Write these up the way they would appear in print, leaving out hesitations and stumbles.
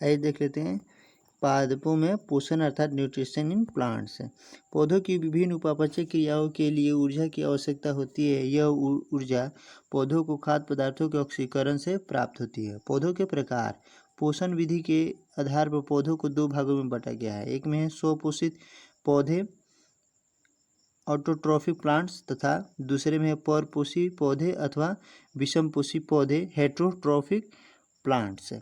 आइए देख लेते हैं पादपों में पोषण अर्थात न्यूट्रिशन इन प्लांट्स। पौधों की विभिन्न उपापचय क्रियाओं के लिए ऊर्जा की आवश्यकता होती है। यह ऊर्जा पौधों को खाद्य पदार्थों के ऑक्सीकरण से प्राप्त होती है। पौधों के प्रकार। पोषण विधि के आधार पर पौधों को दो भागों में बांटा गया है। एक में है स्वपोषित पौधे ऑटोट्रॉफिक प्लांट्स तथा दूसरे में है परपोषी पौधे अथवा विषमपोषी पौधे हेटेरोट्रॉफिक प्लांट्स।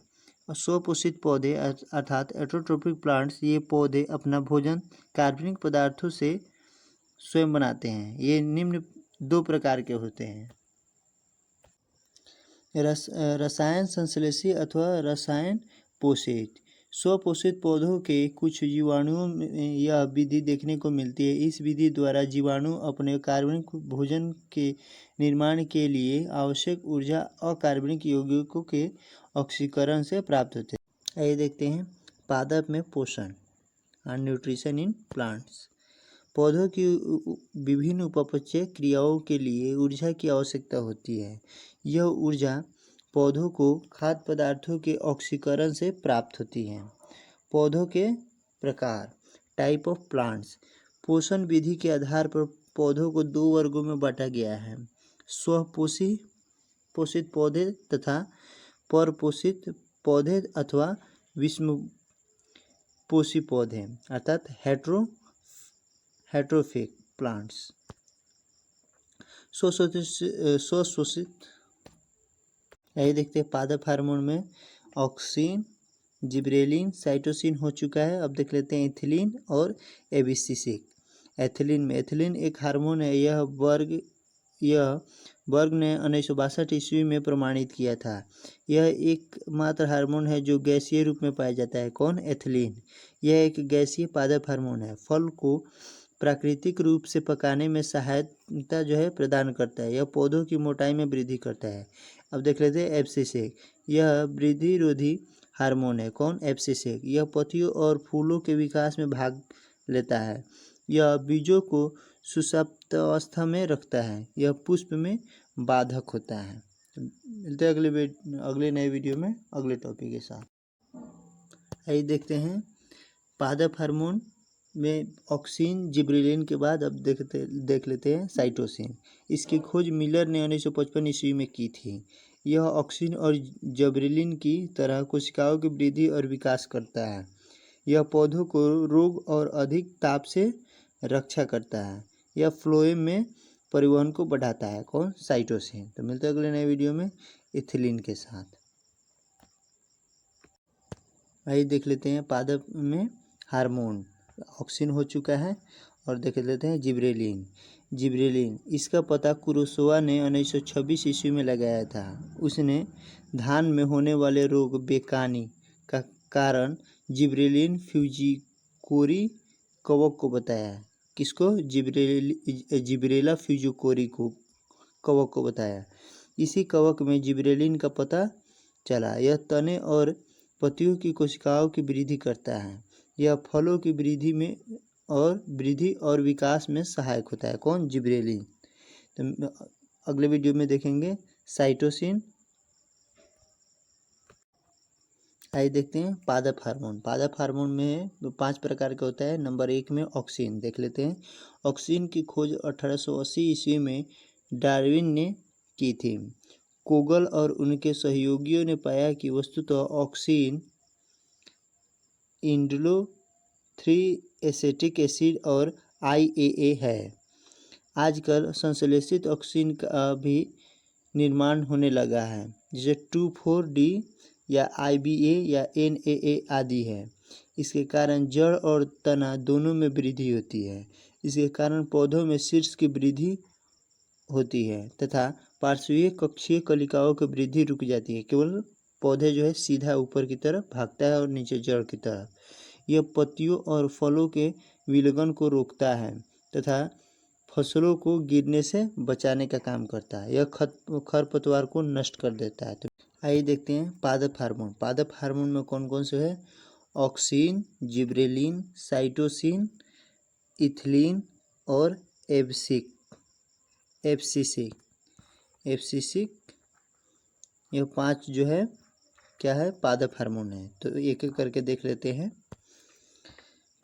स्वपोषित पौधे अर्थात एटोट्रोपिक प्लांट्स, ये पौधे अपना भोजन कार्बनिक पदार्थों से स्वयं बनाते हैं। ये निम्न दो प्रकार के होते हैं, रसायन संश्लेषी अथवा रसायन पोषित। स्वपोषित पौधों के कुछ जीवाणुओं में यह विधि देखने को मिलती है। इस विधि द्वारा जीवाणु अपने कार्बनिक भोजन के निर्माण के लिए आवश्यक ऊर्जा अकार्बनिक यौगिकों के ऑक्सीकरण से प्राप्त होते हैं। आइए देखते हैं पादप में पोषण और न्यूट्रिशन इन प्लांट्स। पौधों की विभिन्न उपापचय क्रियाओं के लिए ऊर्जा की आवश्यकता होती है। यह ऊर्जा पौधों को खाद्य पदार्थों के ऑक्सीकरण से प्राप्त होती है। पौधों के प्रकार। Type of plants. पोषण विधि के आधार पर पौधों को दो वर्गों में बांटा गया है, स्वपोषित पौधे तथा परपोषित पौधे अथवा विषमपोषी पौधे अर्थात हेटेरोट्रॉफिक प्लांट्स। स्वशोषित। यही देखते हैं पादप हार्मोन में ऑक्सिन, जिबरेलिन, साइटोसिन हो चुका है। अब देख लेते हैं एथिलीन और एबिसिसिक। एथिलीन में एथिलीन एक हार्मोन है। यह बर्ग ने 1962 ईस्वी में प्रमाणित किया था। यह एकमात्र हार्मोन है जो गैसीय रूप में पाया जाता है। कौन? एथिलीन। यह एक गैसीय पादप हार्मोन है। फल को प्राकृतिक रूप से पकाने में सहायता प्रदान करता है। यह पौधों की मोटाई में वृद्धि करता है। अब देख लेते हैं एब्सिसेक। यह वृद्धिरोधी हार्मोन है। कौन? एब्सिसेक। यह पत्तियों और फूलों के विकास में भाग लेता है। यह बीजों को सुषुप्त अवस्था में रखता है। यह पुष्प में बाधक होता है। मिलते हैं अगले नए वीडियो में अगले टॉपिक के साथ। आइए देखते हैं पादप हार्मोन में ऑक्सिन, जिबरेलिन के बाद अब देख लेते हैं साइटोसिन। इसकी खोज मिलर ने 1955 ईस्वी में की थी। यह ऑक्सिन और जिबरेलिन की तरह कोशिकाओं की वृद्धि और विकास करता है। यह पौधों को रोग और अधिक ताप से रक्षा करता है। यह फ्लोएम में परिवहन को बढ़ाता है। कौन? साइटोसिन। तो मिलते हैं अगले नए वीडियो में इथिलीन के साथ। आइए देख लेते हैं पादप में हार्मोन। ऑक्सिन हो चुका है और देख लेते हैं जिबरेलिन। इसका पता कुरोसावा ने 1926 ईस्वी में लगाया था। उसने धान में होने वाले रोग बेकानी का कारण जिबरेलिन फ्यूजिकोरी कवक को बताया। किसको? जिबरेला फ्यूजिकोरी को कवक को बताया। इसी कवक में जिबरेलिन का पता चला। यह तने और पत्तियों की कोशिकाओं की वृद्धि करता है। यह फलों की वृद्धि और विकास में सहायक होता है। कौन? जिबरेलिन। तो अगले वीडियो में देखेंगे साइटोसिन। आइए देखते हैं पादप हार्मोन। पादप हार्मोन में 5 प्रकार का होता है। नंबर 1 में ऑक्सिन देख लेते हैं। ऑक्सिन की खोज 1880 ईस्वी में डार्विन ने की थी। कोगल और उनके सहयोगियों ने पाया कि वस्तुतः ऑक्सिन इंडोल 3 एसेटिक एसिड और IAA है। आजकल संश्लेषित ऑक्सिन का भी निर्माण होने लगा है, जिसे 2,4-D या IBA या NAA आदि है। इसके कारण जड़ और तना दोनों में वृद्धि होती है। इसके कारण पौधों में शीर्ष की वृद्धि होती है तथा पार्श्वीय कक्षीय कलिकाओं की वृद्धि रुक जाती है। केवल पौधे सीधा ऊपर की तरफ भागता है और नीचे जड़ की तरफ। यह पत्तियों और फलों के विलयन को रोकता है तथा फसलों को गिरने से बचाने का काम करता है। यह खरपतवार को नष्ट कर देता है। तो आइए देखते हैं पादप हार्मोन। पादप हार्मोन में कौन कौन से है? ऑक्सिन, जिबरेलिन, साइटोसिन, इथिलीन और एब्सिसिक। ये 5 क्या है, पादप हार्मोन है। तो एक एक करके देख लेते हैं।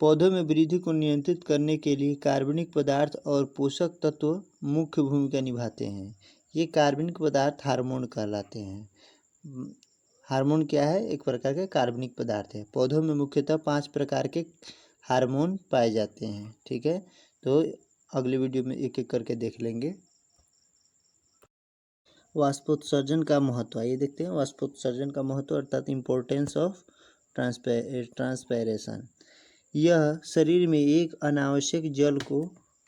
पौधों में वृद्धि को नियंत्रित करने के लिए कार्बनिक पदार्थ और पोषक तत्व मुख्य भूमिका निभाते हैं। ये कार्बनिक पदार्थ हार्मोन कहलाते हैं। हार्मोन क्या है, एक प्रकार के कार्बनिक पदार्थ है। पौधों में मुख्यतः 5 प्रकार के हार्मोन पाए जाते हैं। ठीक है, तो अगले वीडियो में एक एक करके देख लेंगे। वाष्पोत्सर्जन का महत्व, ये देखते हैं वाष्पोत्सर्जन का महत्व अर्थात इम्पोर्टेंस ऑफ ट्रांसपैरेशन। यह शरीर में एक अनावश्यक जल को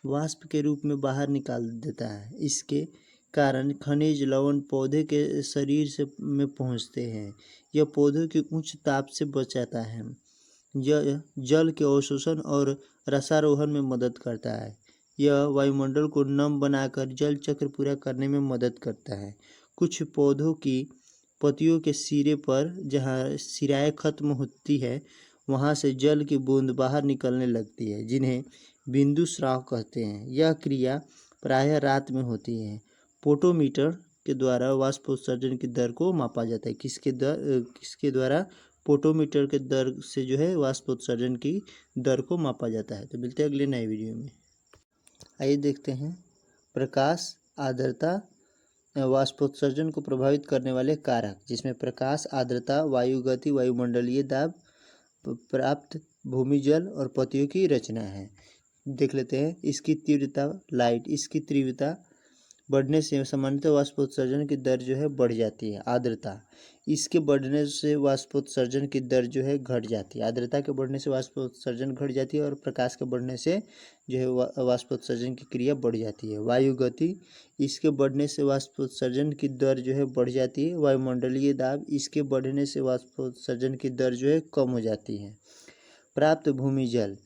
वाष्प के रूप में बाहर निकाल देता है। इसके कारण खनिज लवण पौधे के शरीर से में पहुंचते हैं। यह पौधों की उच्च ताप से बचाता है। यह जल के अवशोषण और रसारोहण में मदद करता है। यह वायुमंडल को नम बनाकर जल चक्र पूरा करने में मदद करता है। कुछ पौधों की पत्तियों के सिरे पर जहाँ सिराएँ खत्म होती है वहाँ से जल की बूंद बाहर निकलने लगती है, जिन्हें बिंदु स्राव कहते हैं। यह क्रिया प्रायः रात में होती है। पोटोमीटर के द्वारा वाष्पोत्सर्जन की दर को मापा जाता है। किसके द्वारा, पोटोमीटर के दर से जो है वाष्पोत्सर्जन की दर को मापा जाता है। तो मिलते हैं अगले नए वीडियो में। आइए देखते हैं प्रकाश, आर्द्रता, वाष्पोत्सर्जन को प्रभावित करने वाले कारक, जिसमें प्रकाश, आर्द्रता, वायु गति, वायुमंडलीय दाब, प्राप्त भूमि जल और पत्तियों की रचना है। देख लेते हैं। इसकी तीव्रता, लाइट, इसकी तीव्रता बढ़ने से सामान्यतः वाष्पोत्सर्जन की दर जो है बढ़ जाती है। आर्द्रता, इसके बढ़ने से वाष्पोत्सर्जन की दर जो है घट जाती है। आर्द्रता के बढ़ने से वाष्पोत्सर्जन घट जाती है और प्रकाश के बढ़ने से जो है वाष्पोत्सर्जन की क्रिया बढ़ जाती है। वायु गति, इसके बढ़ने से वाष्पोत्सर्जन की दर जो है बढ़ जाती है। वायुमंडलीय दाब, इसके बढ़ने से वाष्पोत्सर्जन की दर जो है कम हो जाती है। प्राप्त भूमि जल,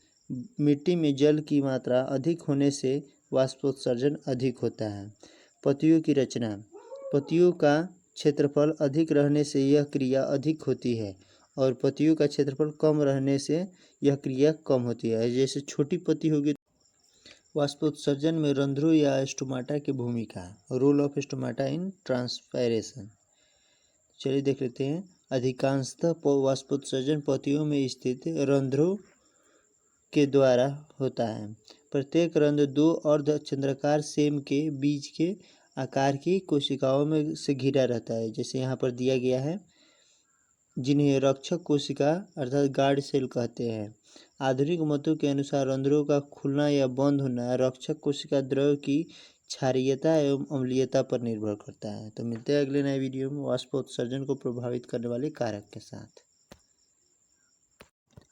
मिट्टी में जल की मात्रा अधिक होने से वाष्पोत्सर्जन अधिक होता है। पत्तियों की रचना, पत्तियों का क्षेत्रफल अधिक रहने से यह क्रिया अधिक होती है और पत्तियों का क्षेत्रफल कम रहने से यह क्रिया कम होती है। जैसे छोटी पत्ती होगी। वाष्पोत्सर्जन में रंध्रों या स्टोमाटा की भूमिका, रोल ऑफ स्टोमाटा इन ट्रांसपैरेशन। चलिए देख लेते हैं। अधिकांशतः वाष्पोत्सर्जन पत्तियों में स्थित रंध्रों के द्वारा होता है। प्रत्येक रंध्र 2 अर्धचंद्राकार सेम के बीज के आकार की कोशिकाओं में से घिरा रहता है, जैसे यहाँ पर दिया गया है, जिन्हें रक्षक कोशिका अर्थात गार्ड सेल कहते हैं। आधुनिक मतों के अनुसार रंध्रों का खुलना या बंद होना रक्षक कोशिका द्रव की क्षारीयता एवं अम्लीयता पर निर्भर करता है। तो मिलते हैं अगले नए वीडियो में वाष्पोत्सर्जन को प्रभावित करने वाले कारक के साथ।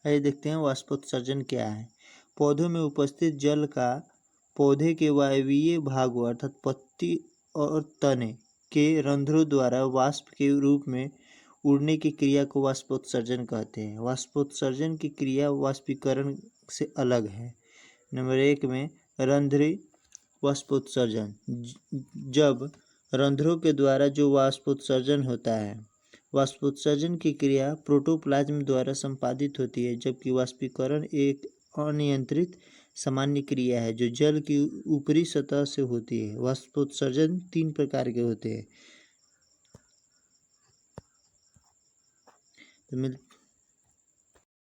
आइए देखते हैं वाष्पोत्सर्जन क्या है। पौधों में उपस्थित जल का पौधे के वायवीय भागों अर्थात पत्ती और तने के रंध्रों द्वारा वाष्प के रूप में उड़ने की क्रिया को वाष्पोत्सर्जन कहते हैं। वाष्पोत्सर्जन की क्रिया वाष्पीकरण से अलग है। नंबर 1 में रंध्रीय वाष्पोत्सर्जन, जब रंध्रों के द्वारा जो वाष्पोत्सर्जन होता है। वाष्पोत्सर्जन की क्रिया प्रोटोप्लाज्म द्वारा संपादित होती है, जबकि वाष्पीकरण एक अनियंत्रित सामान्य क्रिया है जो जल की ऊपरी सतह से होती है। वाष्पोत्सर्जन 3 प्रकार के होते हैं। तो